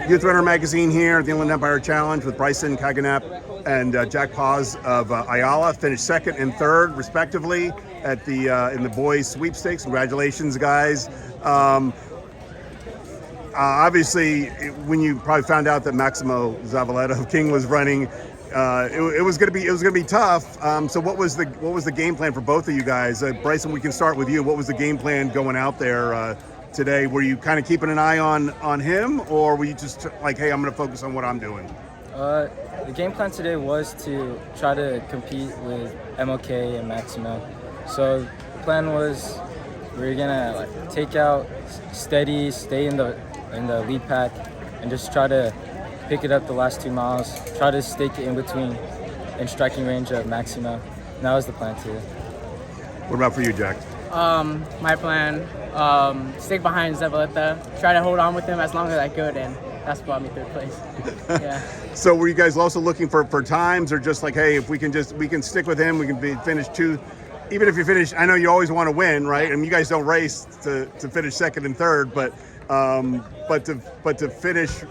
Youth Runner Magazine here at the Inland Empire Challenge with Bryson Caganap and Jack Paz of Ayala. Finished second and third, respectively, at the in the boys' sweepstakes. Congratulations, guys. Obviously, when you probably found out that Maximo Zavaleta of King was running, it was going to be tough. So what was the game plan for both of you guys? Bryson, we can start with you. What was the game plan going out there today? Were you kind of keeping an eye on him, or were you just like, hey, I'm going to focus on what I'm doing? The game plan today was to try to compete with MOK and Maximo. So the plan was we were gonna take out steady, stay in the lead pack, and just try to pick it up the last 2 miles. Try to stake it in between in striking range of Maximo. And that was the plan today. What about for you, Jack? My plan, stick behind Zavaleta, try to hold on with him as long as I could, and that's brought me third place. Yeah. So were you guys also looking for times, or just like, hey, if we can stick with him, we can finish two, even if you finish, I know you always want to win, right? And you guys don't race to finish second and third, but to finish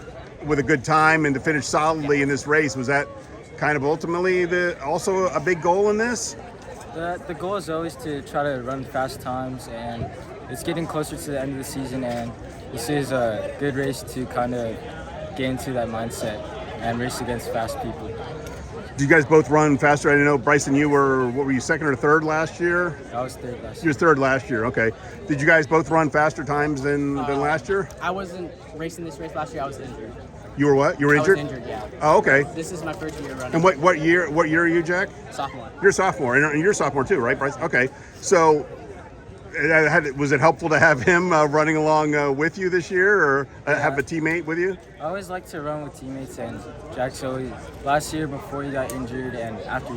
with a good time and to finish solidly in this race, was that kind of ultimately also a big goal in this? The goal is always to try to run fast times, and it's getting closer to the end of the season, and this is a good race to kind of get into that mindset and race against fast people. Did you guys both run faster? I know, Bryson, you were you, second or third last year? I was third last year. You were third last year, okay. Did you guys both run faster times than last year? I wasn't racing this race last year. I was injured. You were what? You were injured? I was injured, yeah. Oh, okay. This is my first year running. And what year are you, Jack? Sophomore. You're a sophomore, and you're a sophomore too, right, Bryce? Okay. So, was it helpful to have him running along with you this year, or have a teammate with you? I always like to run with teammates, and Jack's always, last year before he got injured and after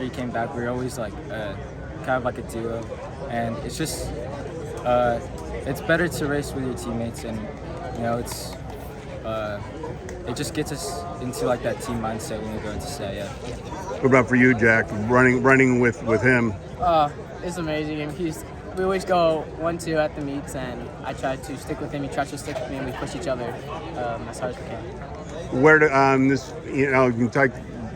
he came back, we were always like kind of like a duo, and it's just it's better to race with your teammates, and you know it just gets us into like that team mindset when we go into CIF. What about for you, Jack? Running with him? It's amazing. We always go 1-2 at the meets, and I try to stick with him. He tries to stick with me, and we push each other as hard as we can. Where do you can take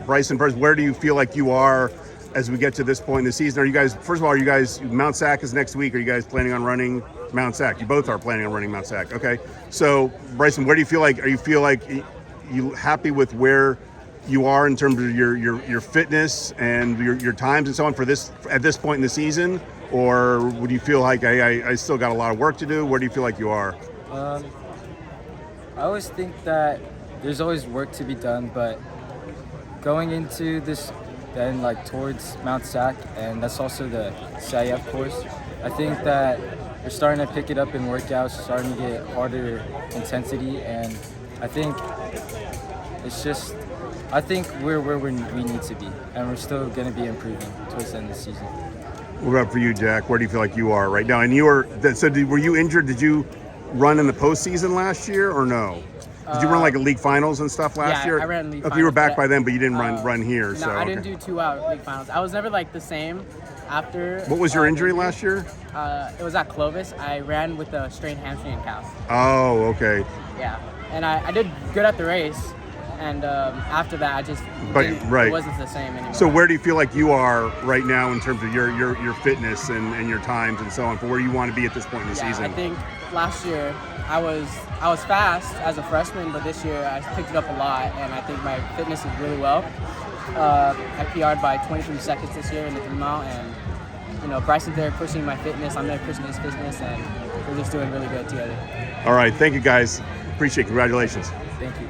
Bryson first. Where do you feel like you are as we get to this point in the season? Are you guys, first of all, Mount Sac is next week. Are you guys planning on running Mount Sac? You both are planning on running Mount Sac. Okay. So Bryson, where do you feel like? Are you happy with where you are in terms of your fitness and your times and so on at this point in the season? Or would you feel like I still got a lot of work to do? Where do you feel like you are? I always think that there's always work to be done, but going into this, then like towards Mount Sac, and that's also the CIF course, I think that we're starting to pick it up in workouts, starting to get harder intensity, and I think we're where we need to be, and we're still going to be improving towards the end of the season. What about for you, Jack? Where do you feel like you are right now? And were you injured? Did you run in the postseason last year or no? Did you run like league finals and stuff last year? Yeah, I ran league finals. Okay, you were back by then, but you didn't run here. No, so I didn't do 2 out league finals. I was never like the same after. What was your injury last year? It was at Clovis. I ran with a strained hamstring and calf. Oh, okay. Yeah, and I did good at the race. And after that, it wasn't the same anymore. So where do you feel like you are right now in terms of your fitness and your times and so on for where you want to be at this point in the season? I think last year I was fast as a freshman, but this year I picked it up a lot, and I think my fitness is really well. I PR'd by 23 seconds this year in the 3 mile, and Bryson's there pushing my fitness. I'm there pushing his fitness, and we're just doing really good together. All right, thank you guys. Appreciate it. Congratulations. Thank you.